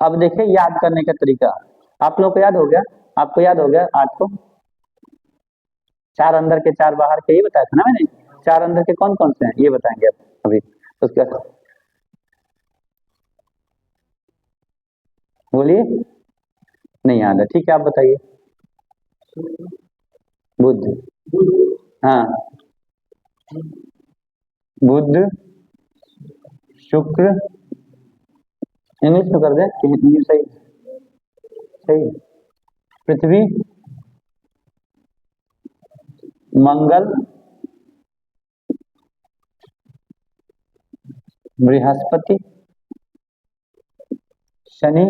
अब देखिए याद करने का तरीका, आप लोगों को याद हो गया, आपको याद हो गया 8 को, 4 अंदर के 4 बाहर के, ये बताया था ना मैंने, 4 अंदर के कौन कौन से हैं ये बताएंगे अभी, उसके बोलिए, नहीं याद है, ठीक है आप बताइए। बुध, हाँ, बुध शुक्र, इंग्लिश में कर दे कि हिंदी सही सही, पृथ्वी मंगल बृहस्पति शनि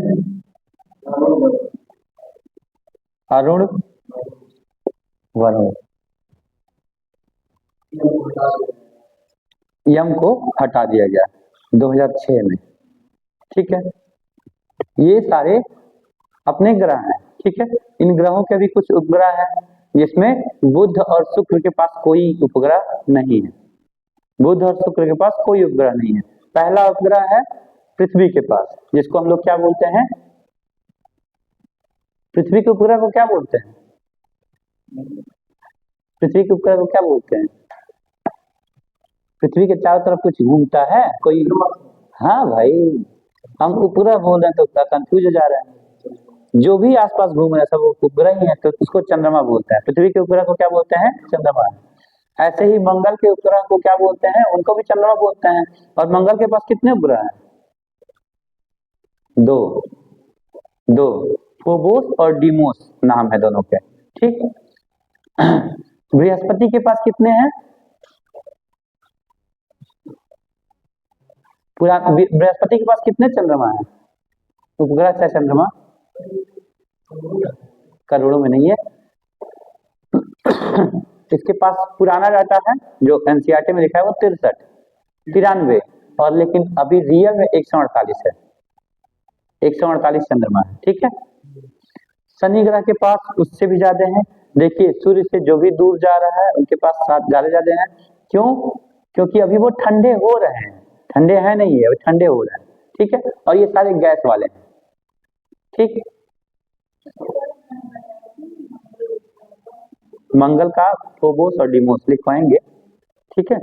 अरुण वरुण, यम को हटा दिया गया 2006 में, ठीक है, ये सारे अपने ग्रह हैं, ठीक है, इन ग्रहों के भी कुछ उपग्रह हैं जिसमें बुध और शुक्र के पास कोई उपग्रह नहीं है, बुध और शुक्र के पास कोई उपग्रह नहीं है, पहला उपग्रह है पृथ्वी के पास, जिसको हम लोग क्या बोलते हैं, पृथ्वी के उपग्रह को क्या बोलते हैं, पृथ्वी के उपग्रह को क्या बोलते हैं, पृथ्वी के चारों तरफ कुछ घूमता है कोई, हाँ भाई हम उपग्रह बोल रहे हैं तो कंफ्यूज हो जा रहे हैं, जो भी आसपास घूम रहे हैं सब उपग्रह ही है, तो उसको चंद्रमा बोलते हैं, पृथ्वी के उपग्रह को क्या बोलते हैं, चंद्रमा। ऐसे ही मंगल के उपग्रह को क्या बोलते हैं, उनको भी चंद्रमा बोलते हैं, और मंगल के पास कितने उपग्रह हैं, 2 फोबोस और डीमोस नाम है दोनों के, ठीक। बृहस्पति के पास कितने हैं, पूरा बृहस्पति के पास कितने चंद्रमा है, उपग्रह चाहे चंद्रमा, करोड़ों में नहीं है। इसके पास पुराना डाटा है जो एनसीईआरटी में लिखा है वो 63, 93, और लेकिन अभी रियल में 148 है, 148 चंद्रमा है, ठीक है। शनि ग्रह के पास उससे भी ज्यादा है। देखिए सूर्य से जो भी दूर जा रहा है उनके पास सात ज्यादा हैं। क्यों? क्योंकि अभी वो ठंडे हो रहे हैं, ठंडे हैं नहीं है, वो ठंडे हो रहे हैं, ठीक है। और ये सारे गैस वाले हैं, ठीक। मंगल का फोबोस और डिमोस लिखवाएंगे, ठीक है।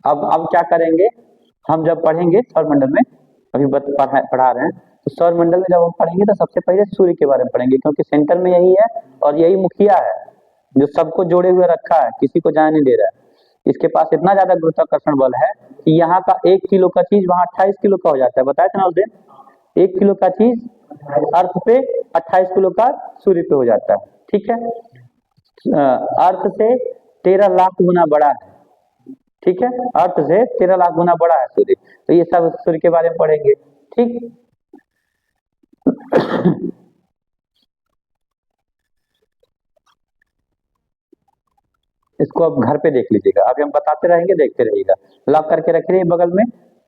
अब क्या करेंगे हम, जब पढ़ेंगे सौर मंडल में, अभी पढ़ा रहे हैं, तो सौर मंडल में जब हम पढ़ेंगे तो सबसे पहले सूर्य के बारे में पढ़ेंगे, क्योंकि सेंटर में यही है और यही मुखिया है जो सबको जोड़े हुए रखा है, किसी को जाने नहीं दे रहा है। इसके पास इतना ज्यादा गुरुत्वाकर्षण बल है कि यहाँ का 1 किलो का चीज वहां 28 किलो का हो जाता है। बताया था ना उस दिन, 1 किलो का चीज अर्थ पे 28 किलो का सूर्य पे हो जाता है, ठीक है। अर्थ से 13 लाख गुना बड़ा है, ठीक है। अर्थ से 13 लाख गुना बड़ा है सूर्य। तो ये सब सूर्य के बारे में पढ़ेंगे, ठीक। इसको अब घर पे देख लीजिएगा, अभी हम बताते रहेंगे, देखते रहिएगा। लॉक करके रखिए बगल में,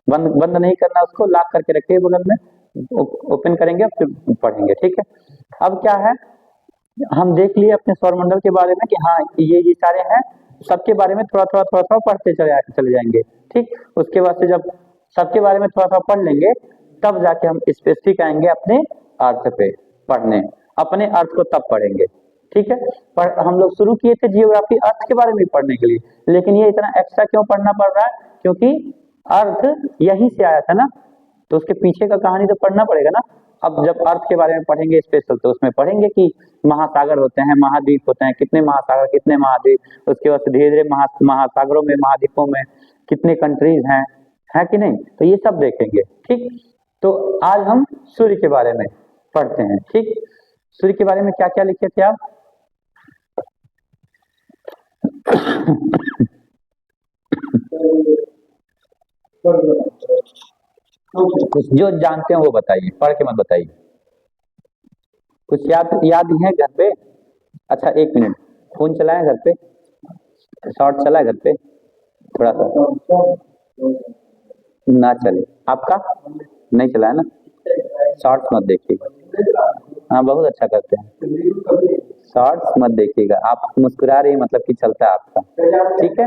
बंद बंद नहीं करना उसको, लॉक करके रखिए बगल में, ओपन करेंगे फिर पढ़ेंगे, ठीक है। अब क्या है, हम देख लिए अपने सौरमंडल के बारे में कि हाँ ये सारे हैं, सबके बारे में थोड़ा पढ़ते चले जाएंगे, ठीक। उसके बाद से जब सबके बारे में थोड़ा पढ़ लेंगे, तब जाके हम स्पेसिफिक आएंगे अपने अर्थ पे पढ़ने, अपने अर्थ को तब पढ़ेंगे, ठीक है। पर हम लोग शुरू किए थे जियोग्राफी अर्थ के बारे में पढ़ने के लिए, लेकिन ये इतना एक्स्ट्रा क्यों पढ़ना पड़ रहा है? क्योंकि अर्थ यहीं से आया था ना, तो उसके पीछे का कहानी तो पढ़ना पड़ेगा ना। अब जब अर्थ के बारे में पढ़ेंगे स्पेशल, तो उसमें पढ़ेंगे कि महासागर होते हैं, महाद्वीप होते हैं, कितने महासागर, कितने महाद्वीप, उसके बाद धीरे धीरे महासागरों में, महाद्वीपों में कितने कंट्रीज हैं, है कि नहीं, तो ये सब देखेंगे, ठीक। तो आज हम सूर्य के बारे में पढ़ते हैं, ठीक। सूर्य के बारे में क्या क्या लिखे थे आप? कुछ जो जानते हैं वो बताइए, पढ़ के मत बताइए। कुछ याद है घर पे? अच्छा 1 मिनट, फोन चलाए घर पे, शॉर्ट चला है घर पे, थोड़ा सा ना चले, आपका नहीं चला है ना, शॉर्ट्स मत देखिएगा। हाँ बहुत अच्छा करते हैं, शॉर्ट्स मत देखिएगा। आप मुस्कुरा रही मतलब कि चलता है आपका, ठीक है।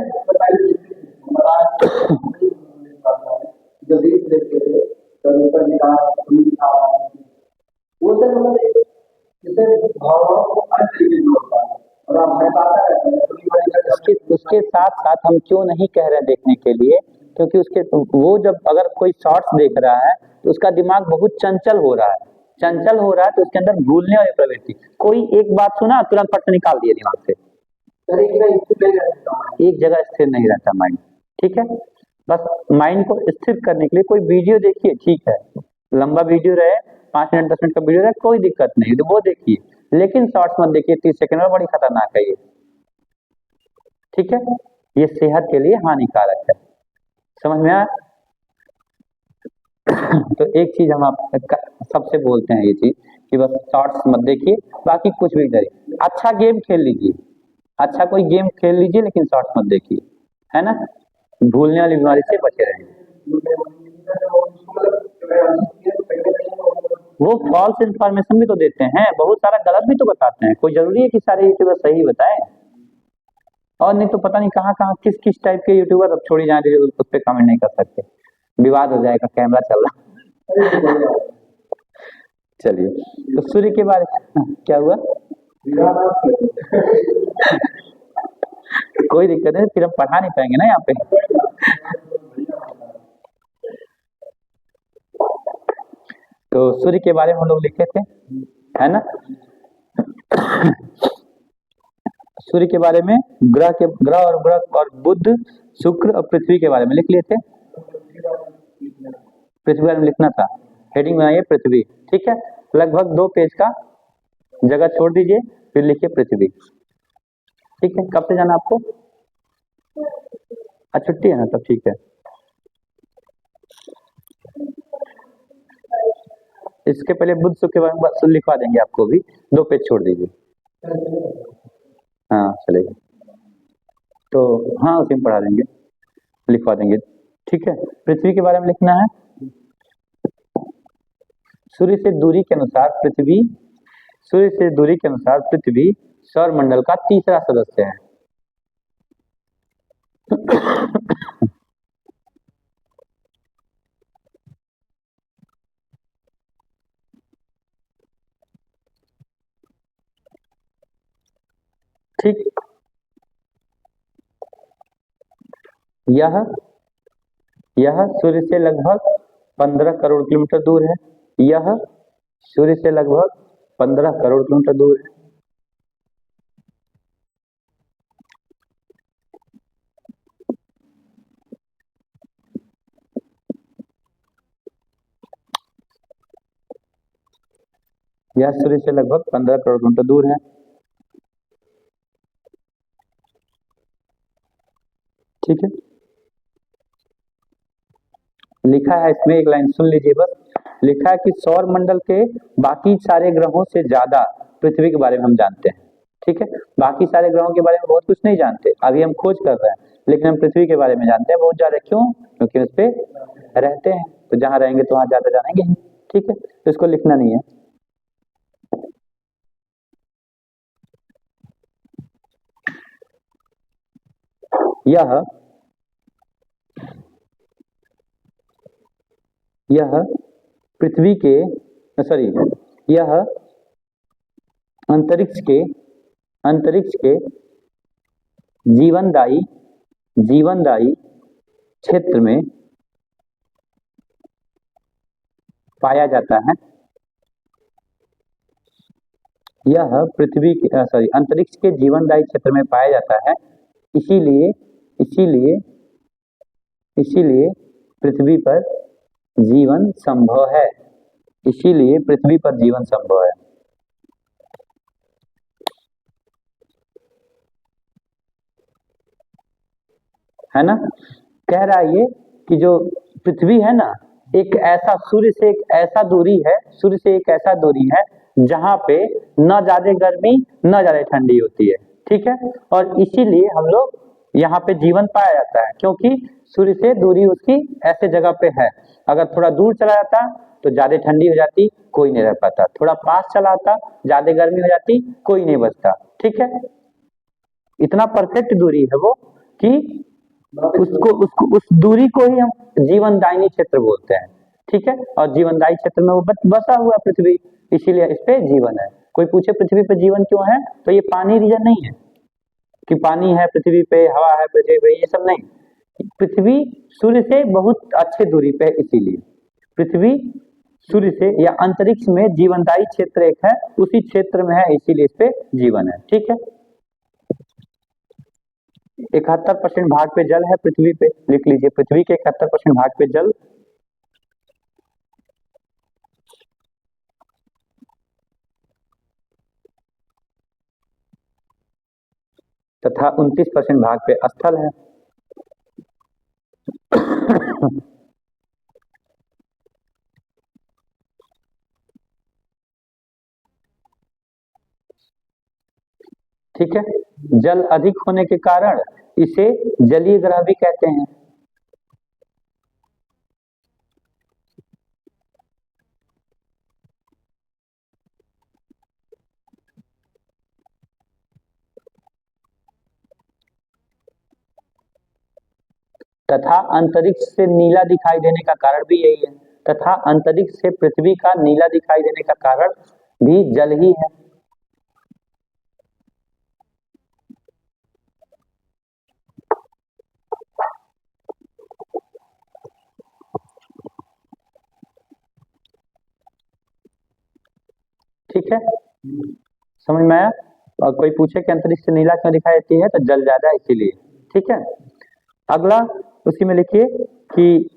उसके साथ साथ हम क्यों नहीं कह रहे देखने के लिए, क्योंकि उसके वो जब अगर कोई शॉर्ट्स देख रहा है तो उसका दिमाग बहुत चंचल हो रहा है, तो उसके अंदर भूलने वाली प्रवृत्ति, कोई एक बात सुना तुरंत फट से निकाल दिया दिमाग से, एक जगह स्थिर नहीं रहता माइंड, ठीक है। बस माइंड को स्थिर करने के लिए कोई वीडियो देखिए, ठीक है, लंबा वीडियो रहे, 5 मिनट 10 मिनट का वीडियो रहे, कोई दिक्कत नहीं, तो वो देखिए, लेकिन शॉर्ट्स मत देखिए 30 सेकंड में, बड़ी खतरनाक है ये, ठीक है। ये सेहत के लिए हानिकारक है, समझ में आया? तो एक चीज हम आप सबसे बोलते हैं ये चीज कि बस शॉर्ट्स मत देखिए, बाकी कुछ भी करिए, अच्छा गेम खेल लीजिए, अच्छा कोई गेम खेल लीजिए, लेकिन शॉर्ट्स मत देखिए, है ना, भूलने वाली बीमारी से बचे रहें। वो फॉल्स इन्फॉर्मेशन भी तो देते हैं, बहुत सारा गलत भी तो बताते हैं, कोई जरूरी है कि सारे यूट्यूबर सही बताएं? और नहीं तो पता नहीं कहाँ कहाँ किस किस टाइप के यूट्यूबर, अब छोड़ी जाने उस पर कमेंट नहीं कर सकते, विवाद हो जाएगा, कैमरा चल रहा। चलिए, तो सूर्य के बारे में क्या हुआ? कोई दिक्कत नहीं, फिर हम पढ़ा नहीं पाएंगे ना यहाँ पे। तो सूर्य के बारे में हम लोग लिखे थे, है ना। सूर्य के बारे में ग्रह और बुध, शुक्र और पृथ्वी के बारे में लिख लिए थे। पृथ्वी बारे में लिखना था, हेडिंग बनाइए पृथ्वी, ठीक है। लगभग 2 पेज का जगह छोड़ दीजिए, फिर लिखिए पृथ्वी, ठीक है। कब से जाना आपको? आज छुट्टी है ना, तब ठीक है। इसके पहले बुध शुक्र के बारे में लिखवा देंगे आपको भी, 2 पेज छोड़ दीजिए। हाँ चलेगा, तो हाँ उसी में पढ़ा देंगे, लिखवा देंगे। ठीक है, पृथ्वी के बारे में लिखना है। सूर्य से दूरी के अनुसार पृथ्वी सूर्य से दूरी के अनुसार पृथ्वी सौर मंडल का तीसरा सदस्य है। ठीक, यह यह सूर्य से लगभग 15 करोड़ किलोमीटर दूर है। यह सूर्य से लगभग 15 करोड़ किलोमीटर दूर है। यह सूर्य से लगभग 15 करोड़ किलोमीटर दूर है। ठीक है, लिखा है इसमें, एक लाइन सुन लीजिए बस। लिखा है कि सौर मंडल के बाकी सारे ग्रहों से ज्यादा पृथ्वी के बारे में हम जानते हैं। ठीक है, बाकी सारे ग्रहों के बारे में बहुत कुछ नहीं जानते, अभी हम खोज कर रहे हैं, लेकिन हम पृथ्वी के बारे में जानते हैं बहुत ज्यादा। क्यों? क्योंकि उस पे रहते हैं, तो जहां रहेंगे तो वहां ज्यादा जानेंगे ही। ठीक है, तो इसको लिखना नहीं है। यह पृथ्वी के सॉरी यह अंतरिक्ष के जीवनदायी क्षेत्र में पाया जाता है। यह पृथ्वी के अंतरिक्ष के जीवनदायी क्षेत्र में पाया जाता है। इसीलिए इसीलिए इसीलिए पृथ्वी पर जीवन संभव है। इसीलिए पृथ्वी पर जीवन संभव है ना। कह रहा है ये कि जो पृथ्वी है ना, एक ऐसा सूर्य से एक ऐसा दूरी है जहां पे न ज्यादा गर्मी न ज्यादा ठंडी होती है। ठीक है, और इसीलिए हम लोग यहाँ पे जीवन पाया जाता है, क्योंकि सूर्य से दूरी उसकी ऐसे जगह पे है। अगर थोड़ा दूर चला जाता तो ज्यादा ठंडी हो जाती, कोई नहीं रह पाता। थोड़ा पास चला आता, ज्यादा गर्मी हो जाती, कोई नहीं बचता। ठीक है, इतना परफेक्ट दूरी है वो कि उस दूरी को ही हम जीवनदायिनी क्षेत्र बोलते हैं। ठीक है, और जीवनदायी क्षेत्र में वो बसा हुआ पृथ्वी, इसीलिए इस पे जीवन है। कोई पूछे पृथ्वी पे जीवन क्यों है, तो ये पानी रीजन नहीं है कि पानी है पृथ्वी पे, हवा है पृथ्वी पे, ये सब नहीं। पृथ्वी सूर्य से बहुत अच्छे दूरी पे, इसीलिए पृथ्वी सूर्य से या अंतरिक्ष में जीवनदायी क्षेत्र एक है, उसी क्षेत्र में है, इसीलिए इस पे जीवन है। ठीक है, 71% भाग पे जल है पृथ्वी पे, लिख लीजिए पृथ्वी के 71% भाग पे जल तथा 29% भाग पे स्थल है। ठीक है, जल अधिक होने के कारण इसे जलीय ग्रह भी कहते हैं। तथा अंतरिक्ष से नीला दिखाई देने का कारण भी यही है। तथा अंतरिक्ष से पृथ्वी का नीला दिखाई देने का कारण भी जल ही है। ठीक है, समझ में आया। और कोई पूछे कि अंतरिक्ष से नीला क्यों दिखाई देती है, तो जल ज्यादा है इसीलिए। ठीक है, अगला उसी में लिखिए कि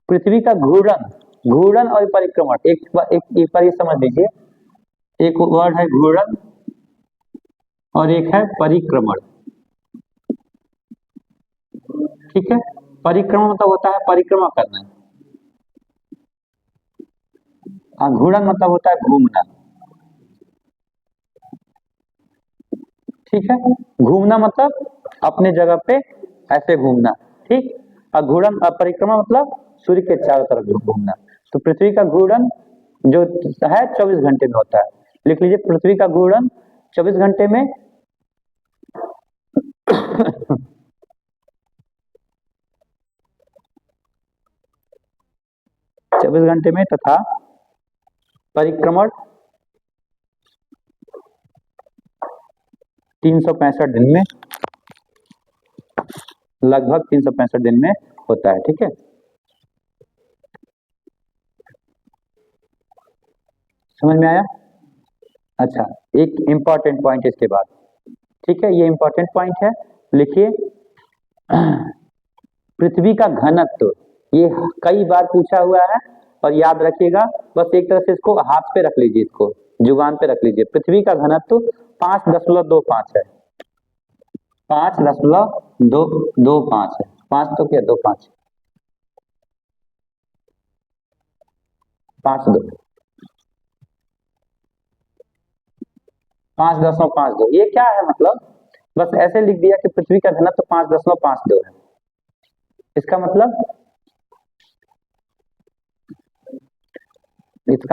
पृथ्वी का घूर्णन और परिक्रमण, एक बार ये समझ लीजिए, एक वर्ड है घूर्णन और एक है परिक्रमण। ठीक है, परिक्रमण मतलब होता है परिक्रमा करना, घूर्णन मतलब होता है घूमना। ठीक है। घूमना मतलब अपने जगह पे ऐसे घूमना, ठीक। और घूर्णन परिक्रमा मतलब सूर्य के चारों तरफ घूमना। तो पृथ्वी का घूर्णन जो है 24 घंटे में होता है। लिख लीजिए, पृथ्वी का घूर्णन 24 घंटे में 24 घंटे में तथा परिक्रमण 365 दिन में, लगभग 365 दिन में होता है, ठीक है। समझ में आया? अच्छा, एक इंपॉर्टेंट पॉइंट इसके बाद, ठीक है, ये इंपॉर्टेंट पॉइंट है, लिखिए। पृथ्वी का घनत्व, ये कई बार पूछा हुआ है और याद रखिएगा, बस एक तरह से इसको हाथ पे रख लीजिए, इसको जुबान पे रख लीजिए। पृथ्वी का घनत्व 5.25 है, 5.25 है। 5 तो क्या 2 5, 5 2, 5.52। ये क्या है मतलब, बस ऐसे लिख दिया कि पृथ्वी का घनत्व 5.52 है। इसका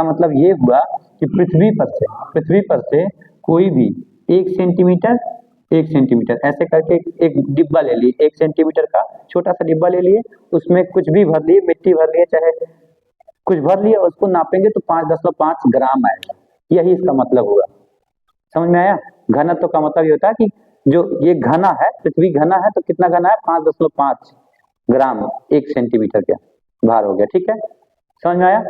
मतलब ये हुआ कि पृथ्वी पर से कोई भी 1 सेंटीमीटर ऐसे करके एक डिब्बा ले लिए, 1 सेंटीमीटर का छोटा सा डिब्बा ले लिए, उसमें कुछ भी भर लिए, मिट्टी भर लिए, चाहे कुछ भर लिए, उसको नापेंगे तो 5.5 ग्राम आएगा। यही इसका मतलब हुआ। समझ में आया? घनत्व का मतलब ये होता है कि जो ये घना है, पृथ्वी घना है, तो कितना घना है? 5.5 ग्राम 1 सेंटीमीटर के भार हो गया, ठीक है। समझ में आया?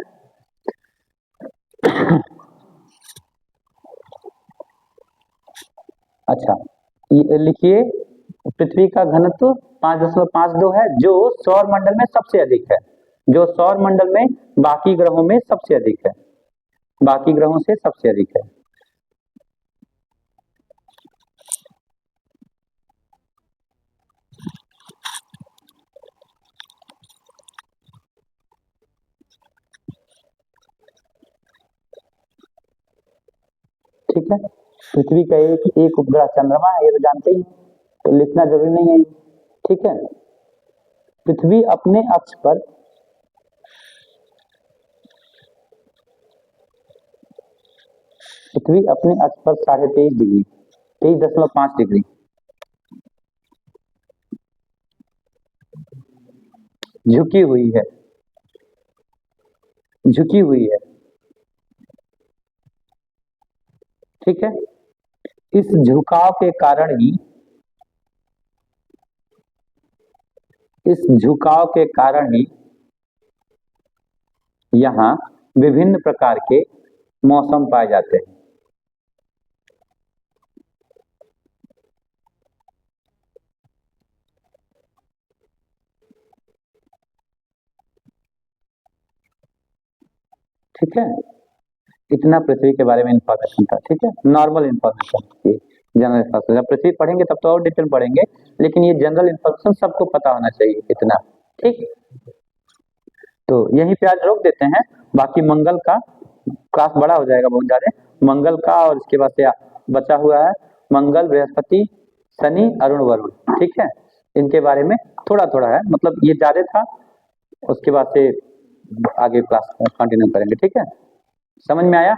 अच्छा, ये लिखिए, पृथ्वी का घनत्व 5.52 है, जो सौर मंडल में सबसे अधिक है, जो सौर मंडल में बाकी ग्रहों में सबसे अधिक है, बाकी ग्रहों से सबसे अधिक है। ठीक है, पृथ्वी का एक उपग्रह चंद्रमा है, ये तो जानते ही, तो लिखना जरूरी नहीं है, ठीक है। पृथ्वी अपने अक्ष पर पृथ्वी अपने अक्ष पर 23.5 डिग्री, 23.5 डिग्री झुकी हुई है, ठीक है। इस झुकाव के कारण ही यहाँ विभिन्न प्रकार के मौसम पाए जाते हैं। ठीक है, इतना पृथ्वी के बारे में इंफॉर्मेशन था, ठीक है। नॉर्मल इंफॉर्मेशन, जनरल इंफॉर्मेशन, जब पृथ्वी पढ़ेंगे तब तो और डिटेल पढ़ेंगे, लेकिन ये जनरल इंफॉर्मेशन सबको पता होना चाहिए इतना, ठीक। तो यहीं पे आज रोक देते हैं, बाकी मंगल का क्लास बड़ा हो जाएगा बहुत ज्यादा, मंगल का, और इसके बाद से बचा हुआ है मंगल, बृहस्पति, शनि, अरुण, वरुण, ठीक है। इनके बारे में थोड़ा थोड़ा है, मतलब ये ज्यादा था, उसके बाद से आगे क्लास कंटिन्यू करेंगे, ठीक है। समझ में आया?